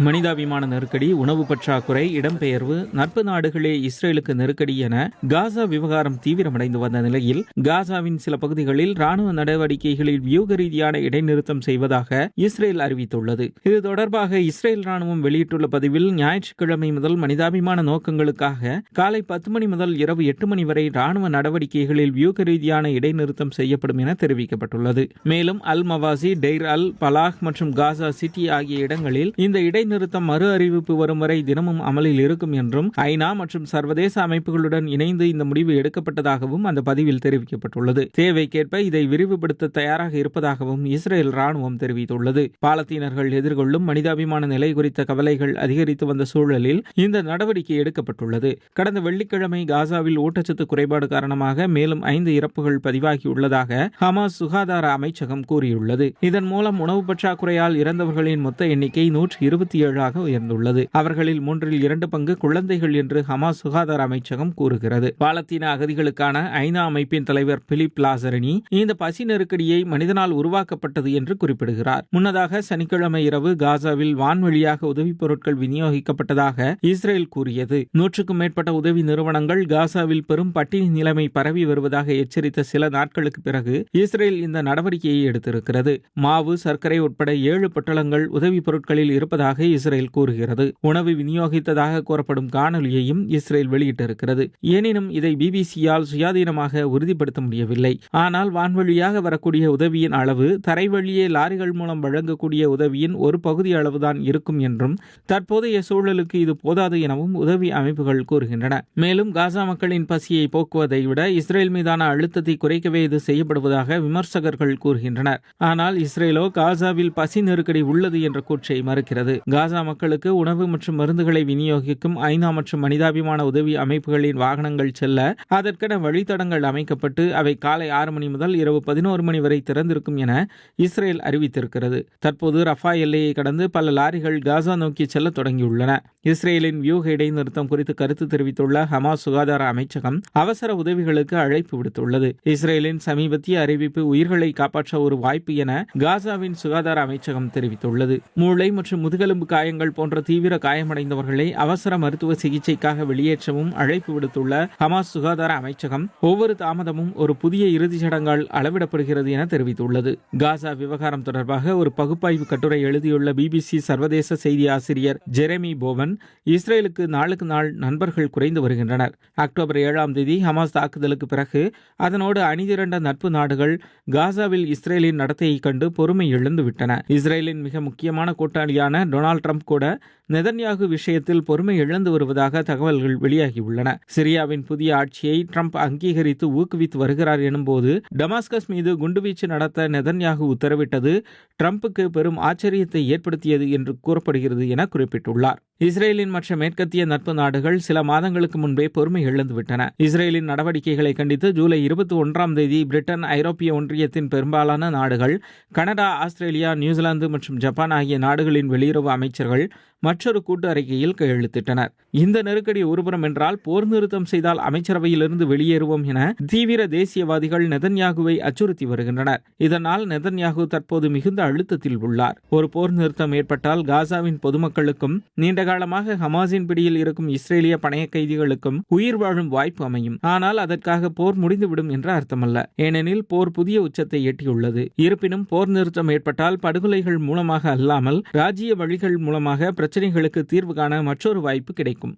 மனிதாபிமான நெருக்கடி, உணவு பற்றாக்குறை, இடம்பெயர்வு, நட்பு நாடுகளே இஸ்ரேலுக்கு நெருக்கடி என காசா விவகாரம் தீவிரமடைந்து வந்த நிலையில் காசாவின் சில பகுதிகளில் ராணுவ நடவடிக்கைகளில் வியூக ரீதியான இடைநிறுத்தம் செய்வதாக இஸ்ரேல் அறிவித்துள்ளது. இது தொடர்பாக இஸ்ரேல் ராணுவம் வெளியிட்டுள்ள பதிவில், ஞாயிற்றுக்கிழமை முதல் மனிதாபிமான நோக்கங்களுக்காக காலை 10 மணி முதல் இரவு 8 மணி வரை ராணுவ நடவடிக்கைகளில் வியூக ரீதியான இடைநிறுத்தம் செய்யப்படும் என தெரிவிக்கப்பட்டுள்ளது. மேலும் அல் மவாசி, டெய்ர் அல் பலாஹ் மற்றும் காசா சிட்டி ஆகிய இடங்களில் இந்த இடைநிறுத்தம் மறு அறிவிப்பு வரும் வரை தினமும் அமலில் இருக்கும் என்றும் ஐநா மற்றும் சர்வதேச அமைப்புகளுடன் இணைந்து இந்த முடிவு எடுக்கப்பட்டதாகவும் அந்த பதிவில் தெரிவிக்கப்பட்டுள்ளது. தேவைக்கேற்ப இதை விரிவுபடுத்த தயாராக இருப்பதாகவும் இஸ்ரேல் ராணுவம் தெரிவித்துள்ளது. பாலத்தீனர்கள் எதிர்கொள்ளும் மனிதாபிமான நிலை குறித்த கவலைகள் அதிகரித்து வந்த சூழலில் இந்த நடவடிக்கை எடுக்கப்பட்டுள்ளது. கடந்த வெள்ளிக்கிழமை காசாவில் ஊட்டச்சத்து குறைபாடு காரணமாக மேலும் 5 இறப்புகள் பதிவாகியுள்ளதாக ஹமாஸ் சுகாதார அமைச்சகம் கூறியுள்ளது. இதன் மூலம் உணவு பற்றாக்குறையால் இறந்தவர்களின் மொத்த எண்ணிக்கை 127ஆக உயர்ந்துள்ளது. அவர்களில் 2 பங்கு குழந்தைகள் என்று ஹமாஸ் சுகாதார அமைச்சகம் கூறுகிறது. பாலத்தீன அகதிகளுக்கான ஐநா அமைப்பின் தலைவர் பிலிப் லாசரினி இந்த பசி நெருக்கடியை மனிதனால் உருவாக்கப்பட்டது என்று குறிப்பிடுகிறார். முன்னதாக சனிக்கிழமை இரவு காசாவில் வான்வழியாக உதவிப் பொருட்கள் விநியோகிக்கப்பட்டதாக இஸ்ரேல் கூறியது. 100க்கும் மேற்பட்ட உதவி நிறுவனங்கள் காசாவில் பெரும் பட்டினி நிலைமை பரவி வருவதாக எச்சரித்த சில நாட்களுக்கு பிறகு இஸ்ரேல் இந்த நடவடிக்கையை எடுத்திருக்கிறது. மாவு, சர்க்கரை உட்பட 7 பொட்டலங்கள் உதவி பொருட்களில் இருப்பதாக இஸ்ரேல் கூறுகிறது. உணவு விநியோகித்ததாக கூறப்படும் காணொலியையும் இஸ்ரேல் வெளியிட்டிருக்கிறது. எனினும் இதை பிபிசியால் சுயாதீனமாக உறுதிப்படுத்த முடியவில்லை. ஆனால் வான்வழியாக வரக்கூடிய உதவியின் அளவு தரைவழியே லாரிகள் மூலம் வழங்கக்கூடிய உதவியின் ஒரு பகுதி அளவுதான் இருக்கும் என்றும், தற்போதைய சூழலுக்கு இது போதாது எனவும் உதவி அமைப்புகள் கூறுகின்றன. மேலும் காசா மக்களின் பசியை போக்குவதை விட இஸ்ரேல் மீதான அழுத்தத்தை குறைக்கவே இது செய்யப்படுவதாக விமர்சகர்கள் கூறுகின்றனர். ஆனால் இஸ்ரேலோ காசாவில் பசி நெருக்கடி உள்ளது என்ற கூற்றை மறுக்கிறது. காசா மக்களுக்கு உணவு மற்றும் மருந்துகளை விநியோகிக்கும் ஐநா மற்றும் மனிதாபிமான உதவி அமைப்புகளின் வாகனங்கள் செல்ல அதற்கென வழித்தடங்கள் அமைக்கப்பட்டு அவை காலை 6 மணி முதல் இரவு 11 மணி வரை திறந்திருக்கும் என இஸ்ரேல் அறிவித்திருக்கிறது. தற்போது ரஃபா எல்லையை கடந்து பல லாரிகள் காசா நோக்கி செல்ல தொடங்கியுள்ளன. இஸ்ரேலின் வியூக இடைநிறுத்தம் குறித்து கருத்து தெரிவித்துள்ள ஹமாஸ் சுகாதார அமைச்சகம் அவசர உதவிகளுக்கு அழைப்பு விடுத்துள்ளது. இஸ்ரேலின் சமீபத்திய அறிவிப்பு உயிர்களை காப்பாற்ற ஒரு வாய்ப்பு என காசாவின் சுகாதார அமைச்சகம் தெரிவித்துள்ளது. மூளை மற்றும் முதுகெலும்பு காயங்கள் போன்ற தீவிர காயமடைந்தவர்களை அவசர மருத்துவ சிகிச்சைக்காக வெளியேற்றவும் அழைப்பு விடுத்துள்ள ஹமாஸ் சுகாதார அமைச்சகம், ஒவ்வொரு தாமதமும் ஒரு புதிய இறுதிச் சடங்கால் அளவிடப்படுகிறது என தெரிவித்துள்ளது. காசா விவகாரம் தொடர்பாக ஒரு பகுப்பாய்வு கட்டுரை எழுதியுள்ள பிபிசி சர்வதேச செய்தி ஆசிரியர் ஜெரெமி போவன், இஸ்ரேலுக்கு நாளுக்கு நாள் நண்பர்கள் குறைந்து வருகின்றனர். அக்டோபர் 7ஆம் தேதி ஹமாஸ் தாக்குதலுக்கு பிறகு அதனோடு அணிதிரண்ட நட்பு நாடுகள் காசாவில் இஸ்ரேலின் நடத்தையை கண்டு பொறுமை இழந்துவிட்டன. இஸ்ரேலின் மிக முக்கியமான கூட்டாளியான டொனால்ட் ட்ரம்ப் கூட நெதன்யாகு விஷயத்தில் பொறுமை இழந்து வருவதாக தகவல்கள் வெளியாகியுள்ளன. சிரியாவின் புதிய ஆட்சியை ட்ரம்ப் அங்கீகரித்து ஊக்குவித்து வருகிறார் எனும்போது டமாஸ்கஸ் மீது குண்டுவீச்சு நடத்த நெதன்யாகு உத்தரவிட்டது ட்ரம்புக்கு பெரும் ஆச்சரியத்தை ஏற்படுத்தியது என்று கூறப்படுகிறது என குறிப்பிட்டுள்ளார். இஸ்ரேலின் மற்ற மேற்கத்திய நட்பு நாடுகள் சில மாதங்களுக்கு முன்பே பொறுமை இழந்துவிட்டன. இஸ்ரேலின் நடவடிக்கைகளை கண்டித்து ஜூலை 21ஆம் தேதி பிரிட்டன், ஐரோப்பிய ஒன்றியத்தின் பெரும்பாலான நாடுகள், கனடா, ஆஸ்திரேலியா, நியூசிலாந்து மற்றும் ஜப்பான் ஆகிய நாடுகளின் வெளியுறவு அமைச்சர்கள் மற்றொரு கூட்டு அறிக்கையில் கையெழுத்திட்டனர். இந்த நெருக்கடி ஒருபுறம் என்றால், போர் நிறுத்தம் செய்தால் அமைச்சரவையிலிருந்து வெளியேறுவோம் என தீவிர தேசியவாதிகள் நெதன்யாகுவை அச்சுறுத்தி வருகின்றனர். இதனால் நெதன்யாகு தற்போது மிகுந்த அழுத்தத்தில் உள்ளார். ஒரு போர் நிறுத்தம் ஏற்பட்டால் காசாவின் பொதுமக்களுக்கும் நீண்டகாலமாக ஹமாஸின் பிடியில் இருக்கும் இஸ்ரேலிய பணைய கைதிகளுக்கும் உயிர் வாழும் வாய்ப்பு அமையும். ஆனால் அதற்காக போர் முடிந்துவிடும் என்ற அர்த்தமல்ல. ஏனெனில் போர் புதிய உச்சத்தை எட்டியுள்ளது. இருப்பினும் போர் நிறுத்தம் ஏற்பட்டால் படுகொலைகள் மூலமாக அல்லாமல் ராஜ்ஜிய வழிகள் மூலமாக பிரச்சனைகளுக்கு தீர்வு காண மற்றொரு வாய்ப்பு கிடைக்கும்.